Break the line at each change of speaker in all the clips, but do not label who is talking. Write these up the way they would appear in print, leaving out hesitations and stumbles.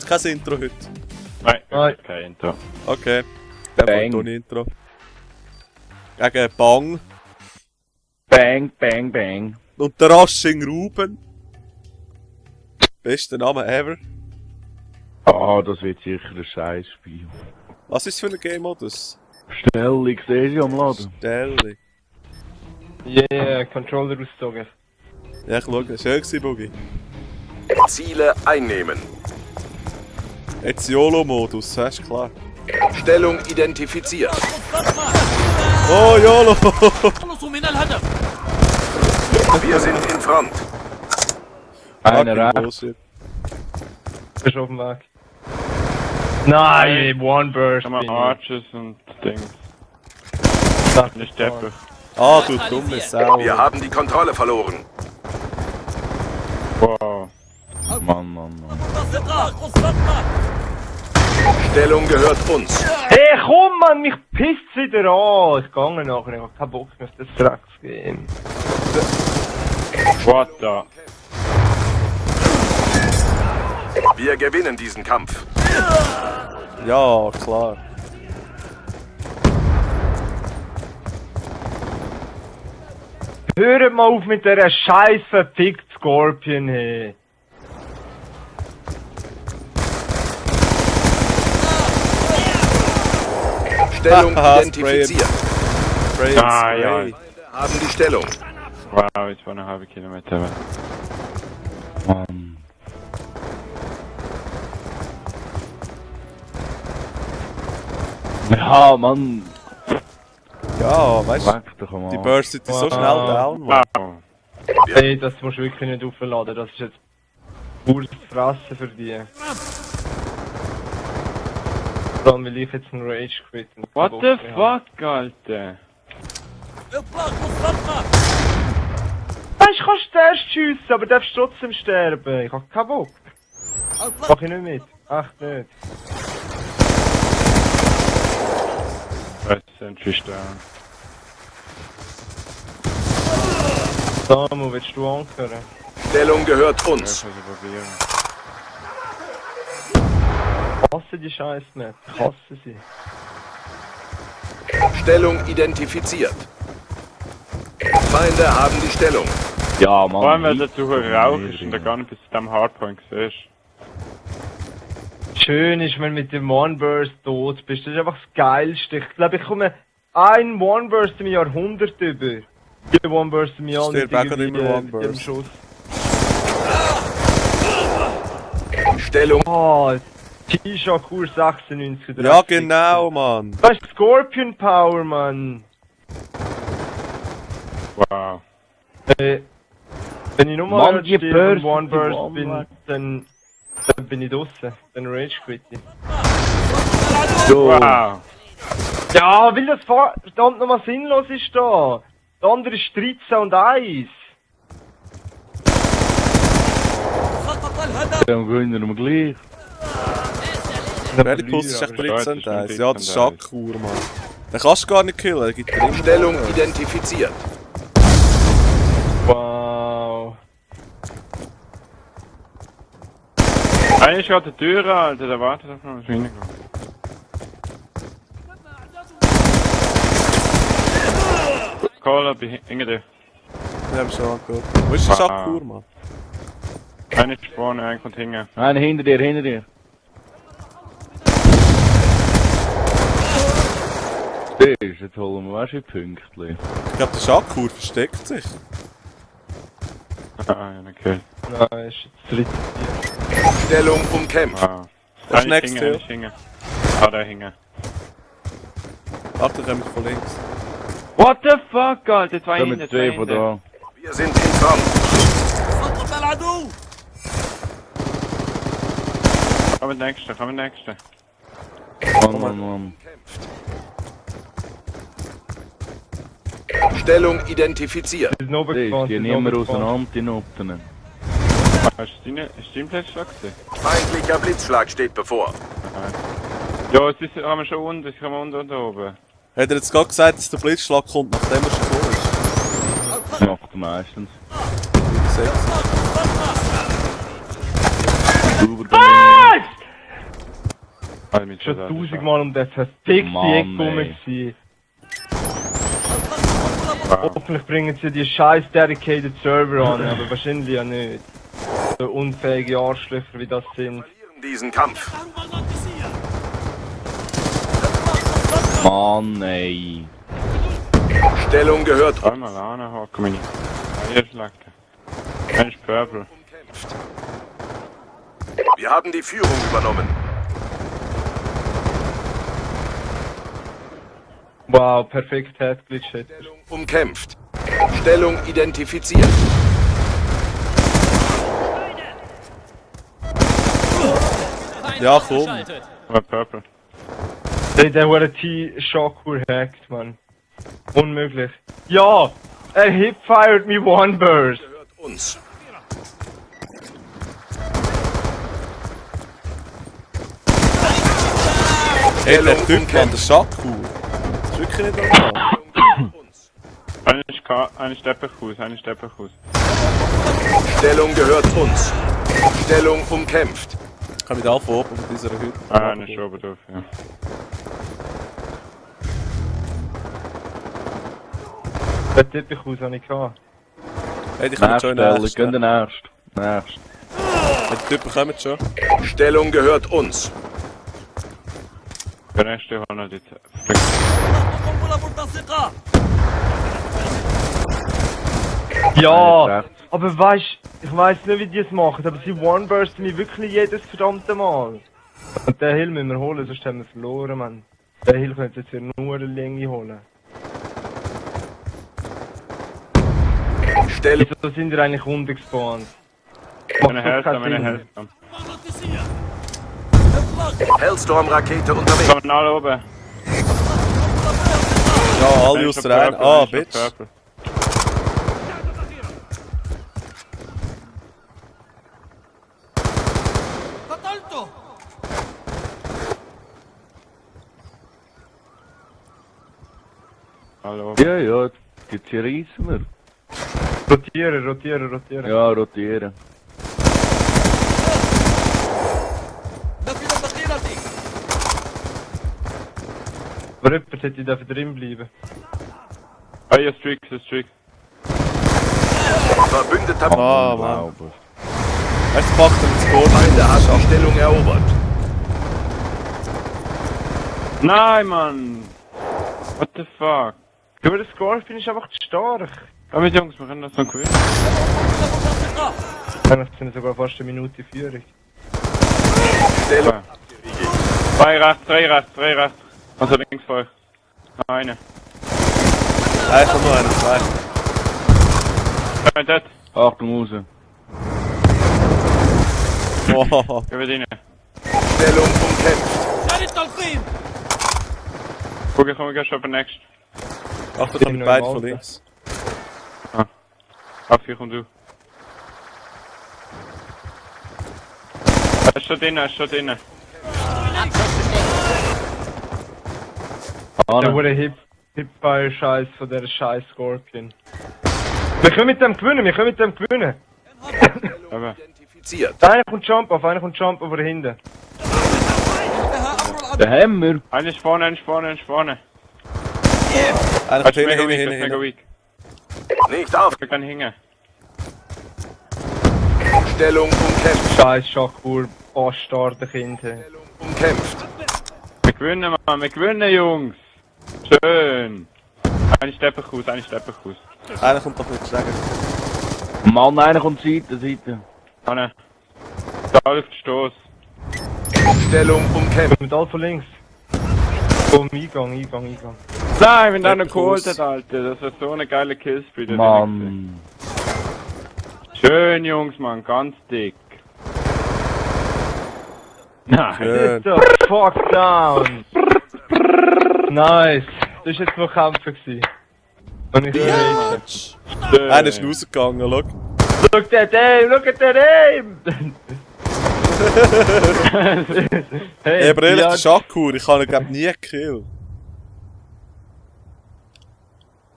kein Intro heute?
Nein, kein Intro.
Okay, dann kommt noch ein Intro. Gegen Bang.
Bang, bang, bang.
Und der Rasching Ruben. Bester Name ever.
Ah, das wird sicher ein Scheißspiel.
Was ist für ein Game-Modus?
Stellung, ich sehe sie am Laden.
Stellung.
Yeah, Controller ausgezogen.
Ja, ich schaue. Schön gewesen, Boogie.
Ziele einnehmen.
Jetzt YOLO-Modus, das ist klar.
Stellung identifiziert.
Oh, YOLO!
Wir sind in Front.
Einer
Fucking
rechts.
Bullshit.
Bist auf dem Weg. Nein, One Burst.
Kann man Arches und Dings. Nicht Deppe.
Ah, du dumme Sau.
Wir haben die Kontrolle verloren.
Wow.
Mann.
Stellung gehört uns.
Hey, komm man, mich pisst wieder an. Ich gehe nachher, ich hab keinen Bock mehr auf das Drecksgame.
What the?
Wir gewinnen diesen Kampf.
Ja, klar.
Hört mal auf mit dieser scheiß verfickt Scorpion, hey.
Stellung
Haha,
identifiziert.
Spray and
Ah,
Spray.
ja.
Haben die Stellung.
Wow, ich war eine halbe Kilometer weg.
Mann. Ja, Mann.
Ja, weißt du,
Weg doch mal.
die Burst ist so schnell down, Mann.
Wow.
Hey, das musst du wirklich nicht aufladen, das ist jetzt pures Fressen für die. Vor allem, weil ich jetzt einen Rage quit. und
What
keinen
the
Bock mehr hab.
fuck, Alter?
Weißt du, kannst zuerst schiessen, aber darfst trotzdem sterben. Ich hab keinen Bock. Mach ich nicht mit. Echt nicht.
First Sentry down.
Samu, willst du ankern?
Stellung gehört
Ich
uns.
muss probieren.
Ich hasse die Scheiß nicht. Ich hasse sie.
Stellung identifiziert. Feinde haben die Stellung.
Ja, Mann.
Vor allem, weil der zu rauch ist und der gar nicht bis zu dem Hardpoint siehst.
Schön ist, wenn du mit dem One Burst tot bist. Das ist einfach das Geilste. Ich glaube, ich komme einen One Burst im Jahrhundert über. Die One Burst im Jahr
Stirb auch nicht immer One
mit dem
Burst.
Schuss.
Stellung.
Oh, T-Shirt Kurs 96.
Ja, genau, Mann.
Das ist Scorpion Power, Mann.
Wow.
Wenn ich
Mann,
nochmal
die
One
Burst,
Burst
die
bin,
One-
dann bin ich draussen. Dann Rage quit ich.
So.
Wow.
Ja, weil das verdammt nochmal sinnlos ist da. Der andere ist 13 und 1.
Dann gewinnen wir gleich.
Medikus ist echt 13 Teils. Ja, das ist Schakkur, Mann. Den kannst du gar nicht killen, der gibt dir immer
Stellung
One Burst.
identifiziert.
Wow.
Einer ist gerade die Tür, Alter, der wartet auf noch, dass reinkommt. Cola, hinter dir.
Ich hab schon angehört. Wo ist der Schakkur, Mann?
Einer ist vorne, einer kommt hinten.
Nein, hinter dir. Siehst du, jetzt holen wir weißt du Pünktchen.
Ich glaube, der Schakkur versteckt sich.
Ah, ja, okay.
Nein, ist jetzt 13.
Stellung umkämpft.
Wow.
Was ist
Einer ist
next
hinten,
hill?
einer ist hinten. Ah, der hinten.
Ach, der kommt von links.
What the fuck, Alter, zwei
Kommen
hinten,
zwei
zwei
von
hinten.
da.
Wir sind in Front.
Komm mit nächsten.
Mann.
Stellung identifiziert.
Die sind oben
Siehst du,
gefahren,
die
sind
nehmen wir
oben gefahren.
auseinander, die Noten.
Hast du deinen Platzschlag gesehen?
Feindlicher Blitzschlag steht bevor.
Ja, es ist, haben wir schon unten, ich komme unten und oben.
Hat er jetzt gerade gesagt, dass der Blitzschlag kommt, nachdem er schon gekommen ist?
Macht er meistens.
6.
Sauber,
Schon 1000 Mal um den verfickten
Mann,
Eck rum
ey.
gewesen. Hoffentlich bringen sie die scheiß Dedicated Server an, aber wahrscheinlich ja nicht. So unfähige Arschlöcher wie das sind.
Verlieren diesen Kampf.
Mann, ey.
Stellung gehört uns.
Einmal anhaken, meine. Hier schlägt er. Ein ist Purple.
Wir haben die Führung übernommen.
Wow, perfekt Headglitch hätte.
Stellung umkämpft. Stellung identifiziert.
Ja, komm.
Aber Purple.
Der wurde T-Shockwur hackt, man. Unmöglich. Ja! Er hipfired me one burst.
Gehört uns.
Ey, der Typ, Mann, der Shakur. Das ist wirklich nicht normal.
Uns.
Eine Steppenhaus, eine Steppenhaus.
Stellung gehört uns. Stellung umkämpft.
Ich kann nicht auf oben mit dieser Hütte.
Ah, eine ist oben drauf, ja.
Der Teppichhaus habe ich gehabt.
Hey, die kommen schon in
Nächste,
den
gehen
nächsten.
den nächsten.
Die Typen kommen schon.
Stellung gehört uns.
Der nächste hat noch die
Ja!
Rechts.
Aber weißt, ich weiss nicht, wie die es machen, aber sie one-bursten mich wirklich jedes verdammte Mal. Und den Hill müssen wir holen, sonst haben wir verloren, man. Den Hill können jetzt nur eine Länge holen.
Stellung.
Wieso sind wir eigentlich runtergespawnt?
Eine Hellstorm, eine Hellstorm.
Hellstorm-Rakete unterwegs.
Kommen alle oben.
Ja, alle aus der einen. Ah, Bitch.
Purple. Alle oben.
Ja, ja, die zerreißen wir.
Rotieren, rotieren, rotieren.
Ja, rotieren.
Aber jemand hätte dürfen drin bleiben.
Ah, ja, Streak, ist Streak.
Verbündeter
Ah, Mann.
Glaube.
Jetzt packt er ins Boot.
Feinde hat die Stellung erobert.
Nein, Mann! What the fuck?
Aber der Scorpion ist einfach zu stark.
Komm mit Jungs, wir können das noch gewinnen.
Eigentlich sind wir sogar fast eine Minute Führung.
Stellung.
Drei rechts. Also links vor euch. Noch eine.
Nein, kommt noch einer, zwei.
Dead.
Achtung raus.
Wow.
Geh wieder rein.
Stellung umkämpft.
Guck, ich komme schon auf den nächsten.
Ach, da kommen beide von links.
Auf hier komm du. Er ist schon drinnen.
Der wurde Hipfire-Scheiß von der scheiß Scorpion. Wir können mit dem gewinnen.
Aber.
Identifiziert.
Einer kommt Jump auf von hinten.
Der Hammer.
Einer ist vorne.
Einer
Er
kommt
ist mega
hinten.
weak.
Nicht auf.
Wir können hängen.
Stellung umkämpft.
Scheiß Schachbur, Bastarde Kinder.
Stellung umkämpft.
Wir gewinnen, Mann. Wir gewinnen, Jungs. Schön. Eine Steppenhaus.
Einer kommt doch nicht sagen.
Mann, einer kommt Seite.
Anne. Da läuft der Stoß.
Stellung umkämpft.
Mit all von links. Komm, Eingang.
Nein, wenn der noch
Steppenhaus.
geholt hat, Alter. Das war so eine geile Killspeed.
Mann.
Schön, Jungs, Mann. Ganz dick. Nein.
Schön.
Sit the fuck down. Nice. Das war jetzt noch Kämpfe gewesen. Und ich
Schön.
Einer ist rausgegangen, schau.
Look at that aim!
Ey, aber ehrlich,
ja,
der Shakur, ich habe ihn glaub nie gekillt.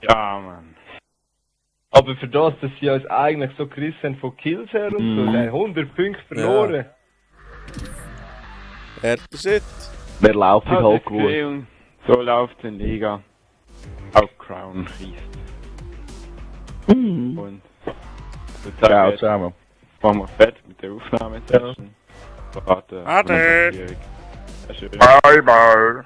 Ja, Mann.
aber für das, dass sie uns eigentlich so gerissen haben von Kills her und so, 100 Punkte verloren.
Härter Shit.
Wer läuft in
Hast du
halt
es
gut?
gesehen? So läuft in Liga. Auch Crown schießt. Und jetzt
Ciao zusammen.
machen wir fett mit der Aufnahme.
Ade.
Schön.
Bye, bye.